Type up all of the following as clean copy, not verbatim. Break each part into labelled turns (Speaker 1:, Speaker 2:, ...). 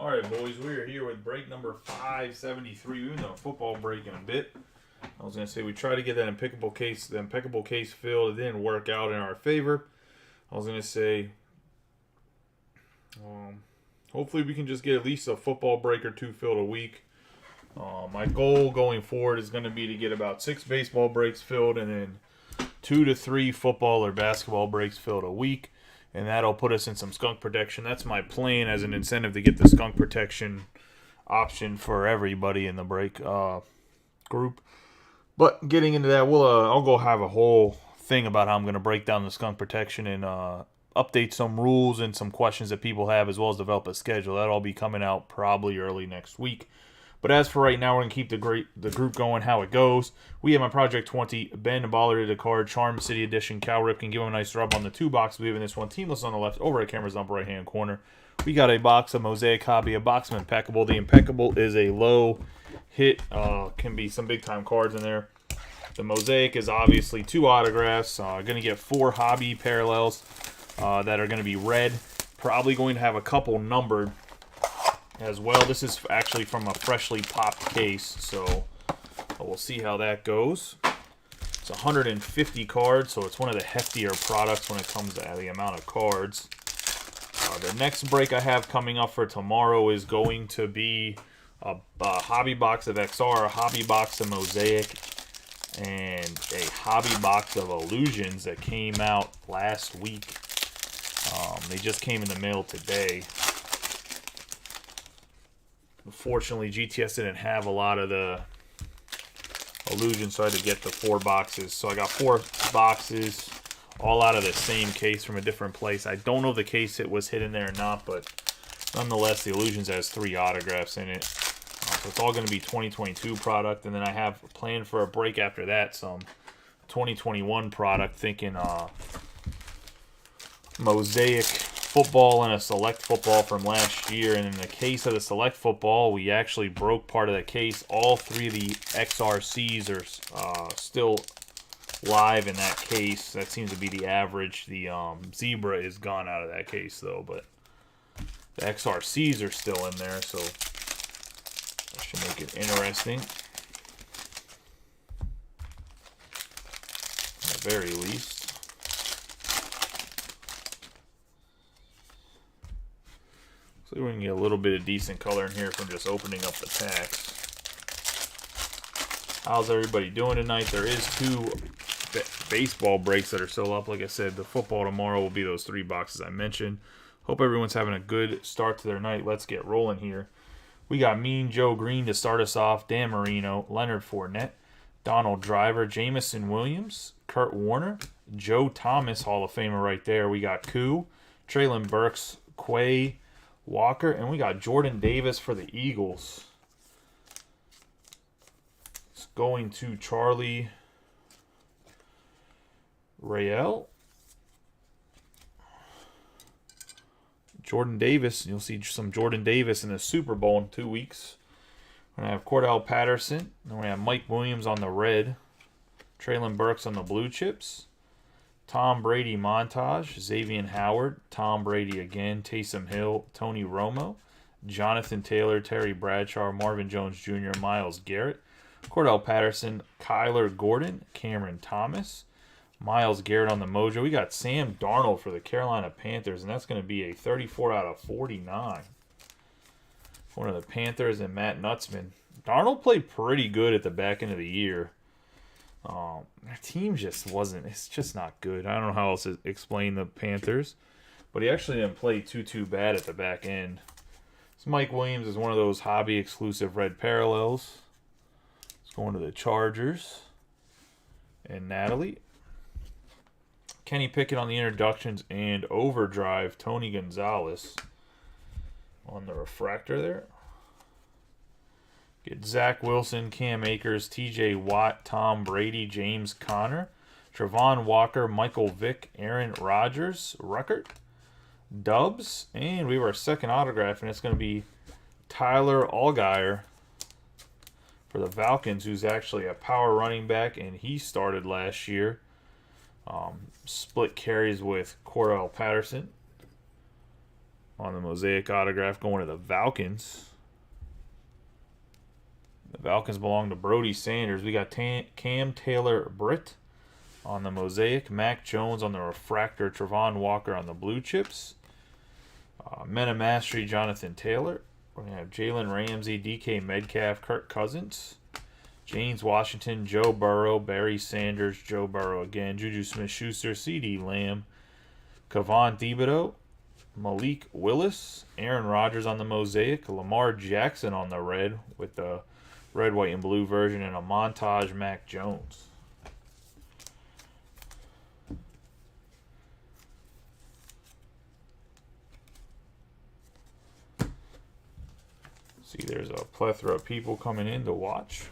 Speaker 1: All right, boys, we are here with break number 573. We're doing a football break in a bit. I was going to say we tried to get that impeccable case filled. It didn't work out in our favor. I was going to say hopefully we can just get at least a football break or two filled a week. My goal going forward is going to be to get about 6 baseball breaks filled and then 2 to 3 football or basketball breaks filled a week. And that'll put us in some skunk protection. That's my plan as an incentive to get the skunk protection option for everybody in the break group. But getting into that, I'll go have a whole thing about how I'm going to break down the skunk protection and update some rules and some questions that people have, as well as develop a schedule. That'll all be coming out probably early next week. But as for right now, we're going to keep the group going how it goes. We have my Project 20, Ben Baller to the card, Charm City Edition, Cal Ripken. Give him a nice rub on the 2 box. We have in this one, Teamless on the left, over at camera's upper right-hand corner. We got a box of Mosaic Hobby, a box of Impeccable. The Impeccable is a low hit. Can be some big-time cards in there. The Mosaic is obviously 2 autographs. Going to get 4 Hobby parallels that are going to be red. Probably going to have a couple numbered as well. This is actually from a freshly popped case, so we'll see how that goes. It's 150 cards, so it's one of the heftier products when it comes to the amount of cards. The next break I have coming up for tomorrow is going to be a hobby box of XR, a hobby box of Mosaic, and a hobby box of Illusions that came out last week. They just came in the mail today. Unfortunately, GTS didn't have a lot of the Illusions, so I had to get the 4 boxes. So I got 4 boxes, all out of the same case from a different place. I don't know if the case it was hidden there or not, but nonetheless, the Illusions has 3 autographs in it. So it's all going to be 2022 product, and then I have planned for a break after that, some 2021 product, thinking Mosaic football and a select football from last year. And in the case of the select football, we actually broke part of the case. All 3 of the XRCs are still live in that case. That seems to be the average. The Zebra is gone out of that case though, but the XRCs are still in there, so that should make it interesting at the very least. So we can get a little bit of decent color in here from just opening up the packs. How's everybody doing tonight? There is 2 baseball breaks that are still up. Like I said, the football tomorrow will be those 3 boxes I mentioned. Hope everyone's having a good start to their night. Let's get rolling here. We got Mean Joe Green to start us off, Dan Marino, Leonard Fournette, Donald Driver, Jamison Williams, Kurt Warner, Joe Thomas, Hall of Famer right there. We got Koo, Traylon Burks, Quay Walker, and we got Jordan Davis for the Eagles. It's going to Charlie Rael. Jordan Davis, you'll see some Jordan Davis in the Super Bowl in 2 weeks. We're going to have Cordell Patterson. Then we have Mike Williams on the red. Traylon Burks on the blue chips. Tom Brady montage, Xavier Howard, Tom Brady again, Taysom Hill, Tony Romo, Jonathan Taylor, Terry Bradshaw, Marvin Jones Jr., Myles Garrett, Cordell Patterson, Kyler Gordon, Cameron Thomas, Myles Garrett on the mojo. We got Sam Darnold for the Carolina Panthers, and that's going to be a 34 out of 49. One of the Panthers and Matt Nutzman. Darnold played pretty good at the back end of the year. Their team just wasn't, it's just not good. I don't know how else to explain the Panthers, but he actually didn't play too bad at the back end. So Mike Williams is one of those hobby exclusive red parallels. It's going to the Chargers and Natalie. Kenny Pickett on the introductions and overdrive, Tony Gonzalez on the refractor there. Get Zach Wilson, Cam Akers, TJ Watt, Tom Brady, James Conner, Travon Walker, Michael Vick, Aaron Rodgers, Ruckert, Dubs, and we have our second autograph, and it's going to be Tyler Allgeier for the Falcons, who's actually a power running back, and he started last year. Split carries with Cordell Patterson on the Mosaic autograph going to the Falcons. The Falcons belong to Brody Sanders. We got Cam Taylor-Britt on the Mosaic. Mac Jones on the refractor. Travon Walker on the blue chips. Meta Mastery, Jonathan Taylor. We're going to have Jalen Ramsey, DK Metcalf, Kirk Cousins. James Washington, Joe Burrow, Barry Sanders, Joe Burrow again. Juju Smith-Schuster, CeeDee Lamb. Kayvon Thibodeaux. Malik Willis. Aaron Rodgers on the Mosaic. Lamar Jackson on the red with the red, white, and blue version, and a montage Mac Jones. See, there's a plethora of people coming in to watch.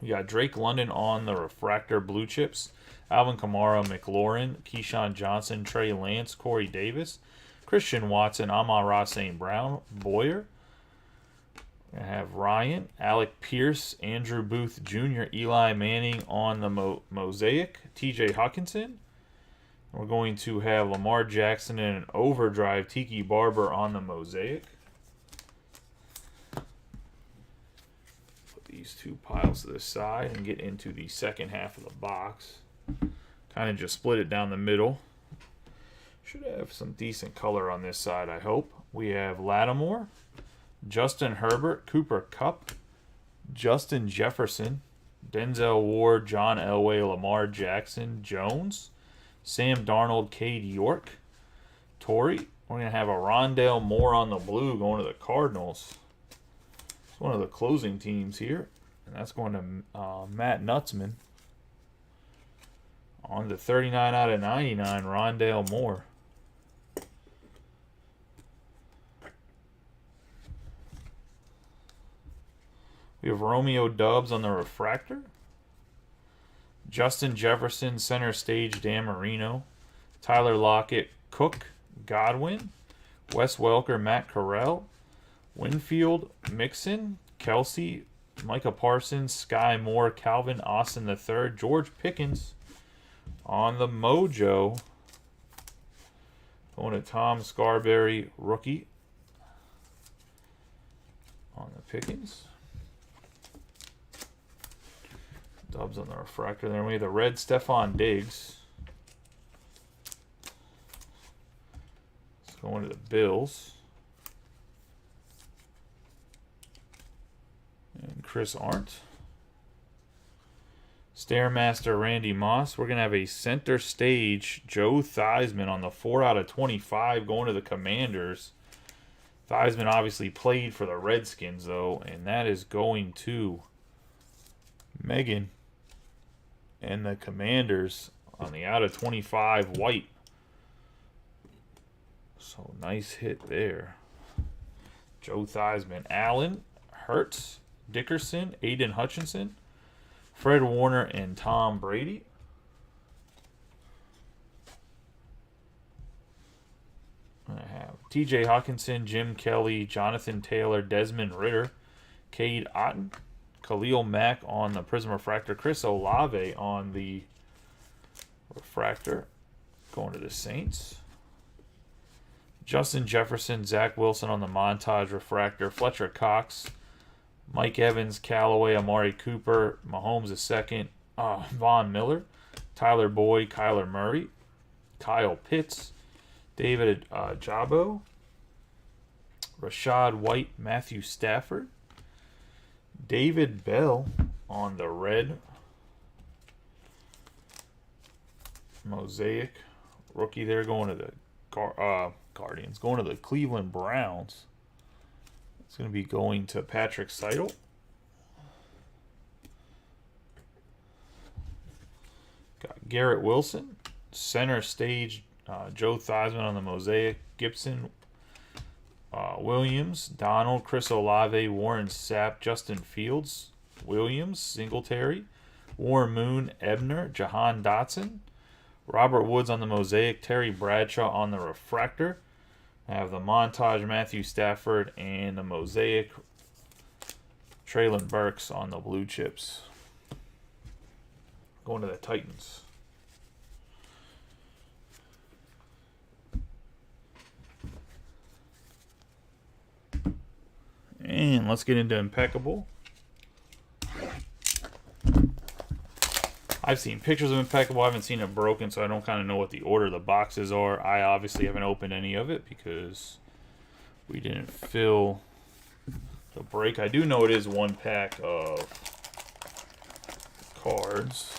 Speaker 1: We got Drake London on the refractor blue chips. Alvin Kamara, McLaurin, Keyshawn Johnson, Trey Lance, Corey Davis, Christian Watson, Amon-Ra St. Brown, Boyer. I have Ryan, Alec Pierce, Andrew Booth Jr., Eli Manning on the Mosaic, TJ Hawkinson. We're going to have Lamar Jackson and an overdrive, Tiki Barber on the Mosaic. Put these two piles to the side and get into the second half of the box. Kind of just split it down the middle. Should have some decent color on this side, I hope. We have Lattimore, Justin Herbert, Cooper Kupp, Justin Jefferson, Denzel Ward, John Elway, Lamar Jackson, Jones, Sam Darnold, Cade York, Torrey. We're going to have a Rondale Moore on the blue going to the Cardinals. It's one of the closing teams here, and that's going to Matt Nutzman. On to 39 out of 99, Rondale Moore. We have Romeo Doubs on the refractor. Justin Jefferson, center stage, Dan Marino. Tyler Lockett, Cook, Godwin. Wes Welker, Matt Corral. Winfield, Mixon, Kelsey, Micah Parsons, Sky Moore, Calvin Austin III, George Pickens on the Mojo. Going to Tom Scarberry, rookie on the Pickens. Dubs on the refractor there. We have the red Stephon Diggs. Let's go into the Bills. And Chris Arndt. Stairmaster Randy Moss. We're going to have a center stage Joe Theismann on the 4 out of 25 going to the Commanders. Theismann obviously played for the Redskins, though, and that is going to Megan and the Commanders on the out of 25 white. So nice hit there. Joe Theismann. Allen, Hurts, Dickerson, Aiden Hutchinson, Fred Warner, and Tom Brady. I have TJ Hawkinson, Jim Kelly, Jonathan Taylor, Desmond Ritter, Cade Otton, Khalil Mack on the Prism Refractor, Chris Olave on the refractor, going to the Saints. Justin Jefferson, Zach Wilson on the Montage Refractor, Fletcher Cox, Mike Evans, Callaway, Amari Cooper, Mahomes II, Von Miller, Tyler Boyd, Kyler Murray, Kyle Pitts, David Jabo, Rashad White, Matthew Stafford, David Bell on the red Mosaic rookie there, going to the Guardians, going to the Cleveland Browns. It's going to be going to Patrick Seidel. Got Garrett Wilson, center stage, Joe Theismann on the Mosaic, Gibson, Williams, Donald, Chris Olave, Warren Sapp, Justin Fields, Williams, Singletary, Warren Moon, Ebner, Jahan Dotson, Robert Woods on the Mosaic, Terry Bradshaw on the refractor. I have the Montage Matthew Stafford and the Mosaic Traylon Burks on the blue chips. Going to the Titans. And let's get into Impeccable. I've seen pictures of Impeccable. I haven't seen it broken, so I don't kind of know what the order of the boxes are. I obviously haven't opened any of it because we didn't fill the break. I do know it is one pack of cards.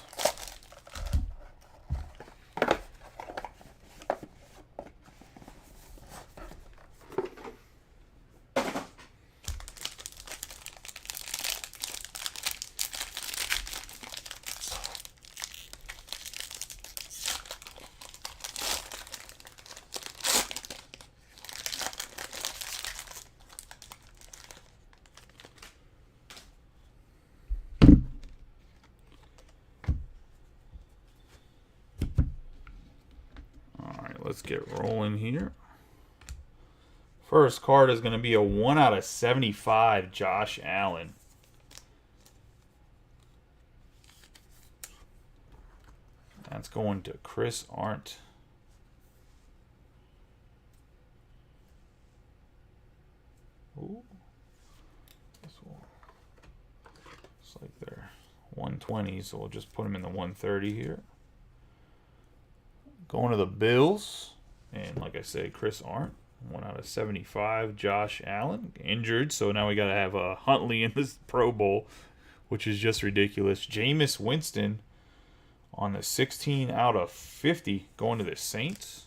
Speaker 1: Let's get rolling here. First card is going to be a 1/75 Josh Allen. That's going to Chris Arndt. Ooh. This one. Looks like they're 120, so we'll just put them in the 130 here. Going to the Bills, and like I say, Chris Arndt, 1/75. Josh Allen, injured, so now we got to have Huntley in this Pro Bowl, which is just ridiculous. Jameis Winston on the 16/50, going to the Saints.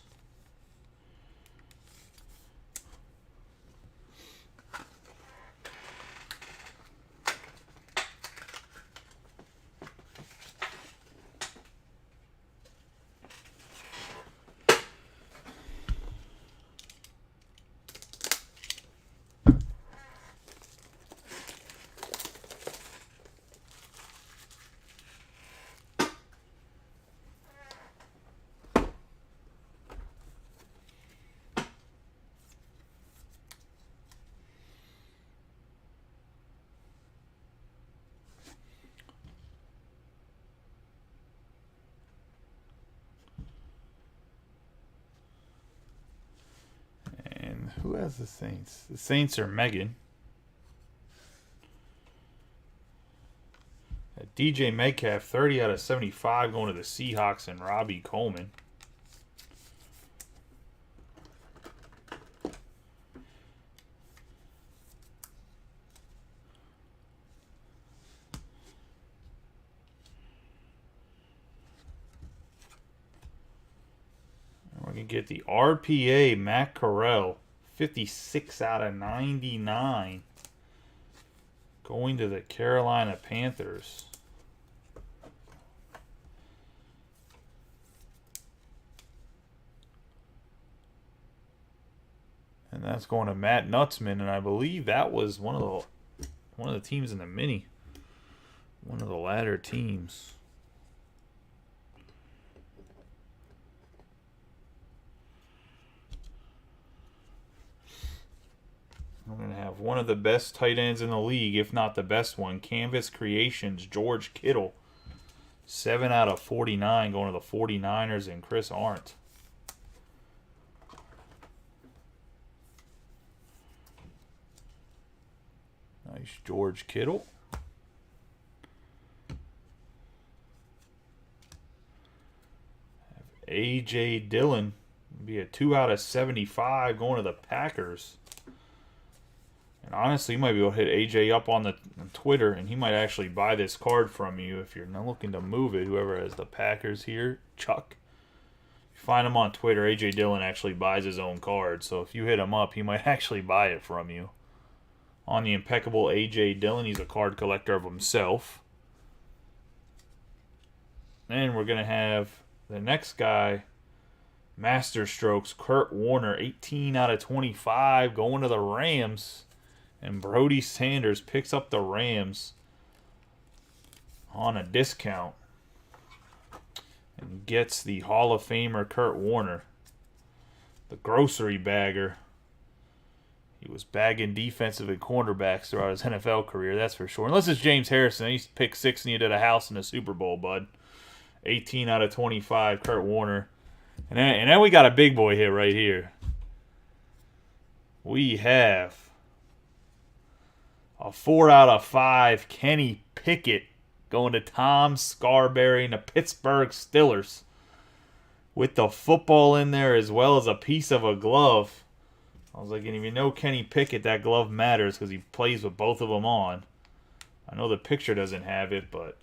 Speaker 1: Who has the Saints? The Saints are Megan. DJ Metcalf, 30/75, going to the Seahawks, and Robbie Coleman. And we're going to get the RPA Matt Corral, 56/99, going to the Carolina Panthers. And that's going to Matt Nutzman, and I believe that was one of the teams in the mini, one of the latter teams. We're going to have one of the best tight ends in the league, if not the best one. Canvas Creations, George Kittle. 7/49, going to the 49ers, and Chris Arndt. Nice George Kittle. A.J. Dillon. Be a 2/75, going to the Packers. And honestly, you might be able to hit AJ up on Twitter, and he might actually buy this card from you if you're not looking to move it. Whoever has the Packers here, Chuck. If you find him on Twitter, AJ Dillon actually buys his own card. So if you hit him up, he might actually buy it from you. On the Impeccable AJ Dillon, he's a card collector of himself. And we're going to have the next guy, Master Strokes, Kurt Warner, 18/25, going to the Rams. And Brody Sanders picks up the Rams on a discount and gets the Hall of Famer Kurt Warner, the grocery bagger. He was bagging defensive and cornerbacks throughout his NFL career, that's for sure. Unless it's James Harrison. He's picked 6 and he did a house in the Super Bowl, bud. 18/25, Kurt Warner. And then we got a big boy hit right here. We have A 4 out of 5 Kenny Pickett going to Tom Scarberry and the Pittsburgh Steelers. With the football in there as well as a piece of a glove. I was like, and if you know Kenny Pickett, that glove matters because he plays with both of them on. I know the picture doesn't have it, but...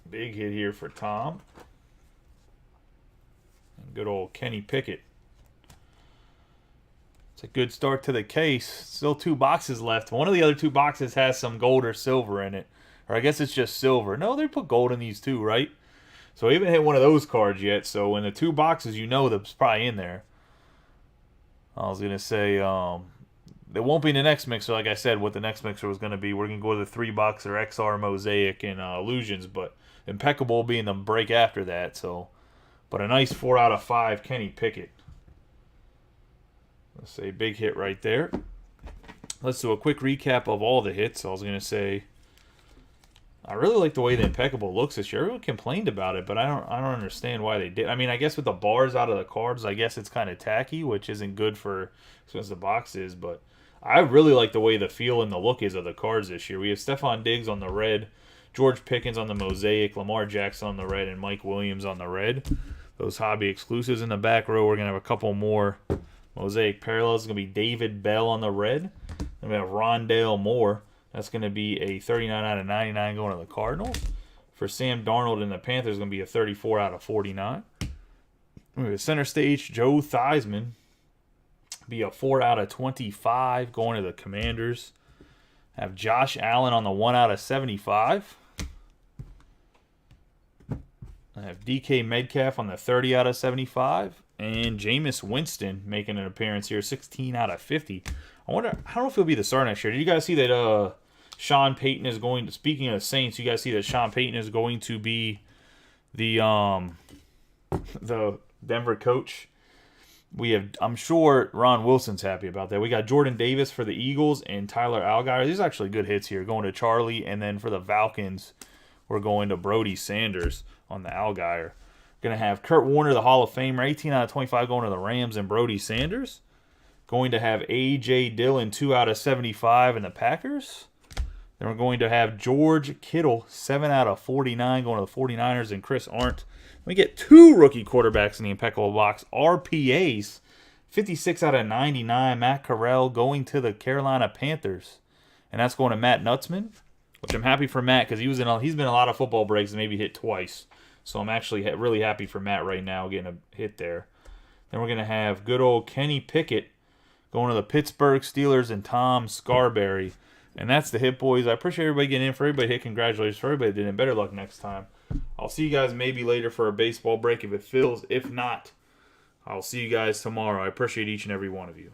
Speaker 1: Big hit here for Tom. And good old Kenny Pickett. It's a good start to the case. Still 2 boxes left. One of the other 2 boxes has some gold or silver in it. Or I guess it's just silver. No, they put gold in these too, right? So I haven't hit one of those cards yet. So in the 2 boxes, you know that's probably in there. I was going to say, there won't be in the next mixer, like I said, what the next mixer was going to be. We're going to go to the 3-boxer XR Mosaic and Illusions, but Impeccable will be in the break after that. So, but a nice 4 out of 5 Kenny Pickett. Let's say big hit right there. Let's do a quick recap of all the hits. I was going to say, I really like the way the Impeccable looks this year. Everyone complained about it, but I don't understand why they did. I mean, I guess with the bars out of the cards, I guess it's kind of tacky, which isn't good for expensive boxes, but I really like the way the feel and the look is of the cards this year. We have Stephon Diggs on the red, George Pickens on the Mosaic, Lamar Jackson on the red, and Mike Williams on the red. Those hobby exclusives in the back row. We're going to have a couple more Mosaic parallels. It's going to be David Bell on the red. Then we have Rondale Moore. That's going to be a 39 out of 99 going to the Cardinals. For Sam Darnold and the Panthers, it's going to be a 34 out of 49. We have center stage, Joe Theismann. Be a 4 out of 25 going to the Commanders. Have Josh Allen on the 1 out of 75. I have DK Metcalf on the 30 out of 75. And Jameis Winston making an appearance here, 16 out of 50. I don't know if he'll be the starter next year. Did you guys see that Sean Payton is going to, speaking of the Saints, you guys see that Sean Payton is going to be the Denver coach? We have, I'm sure Ron Wilson's happy about that. We got Jordan Davis for the Eagles and Tyler Algier. These are actually good hits here. Going to Charlie, and then for the Falcons, we're going to Brody Sanders on the Algier. Going to have Kurt Warner, the Hall of Famer, 18 out of 25 going to the Rams and Brody Sanders. Going to have A.J. Dillon, 2 out of 75 in the Packers. Then we're going to have George Kittle, 7 out of 49 going to the 49ers and Chris Arndt. We get 2 rookie quarterbacks in the Impeccable box. RPAs, 56 out of 99. Matt Corral going to the Carolina Panthers. And that's going to Matt Nutzman, which I'm happy for Matt because he's been in a lot of football breaks and maybe hit twice. So I'm actually really happy for Matt right now getting a hit there. Then we're going to have good old Kenny Pickett going to the Pittsburgh Steelers and Tom Scarberry. And that's the hit, boys. I appreciate everybody getting in. For everybody hit, congratulations. For everybody that did it, better luck next time. I'll see you guys maybe later for a baseball break if it fills. If not, I'll see you guys tomorrow. I appreciate each and every one of you.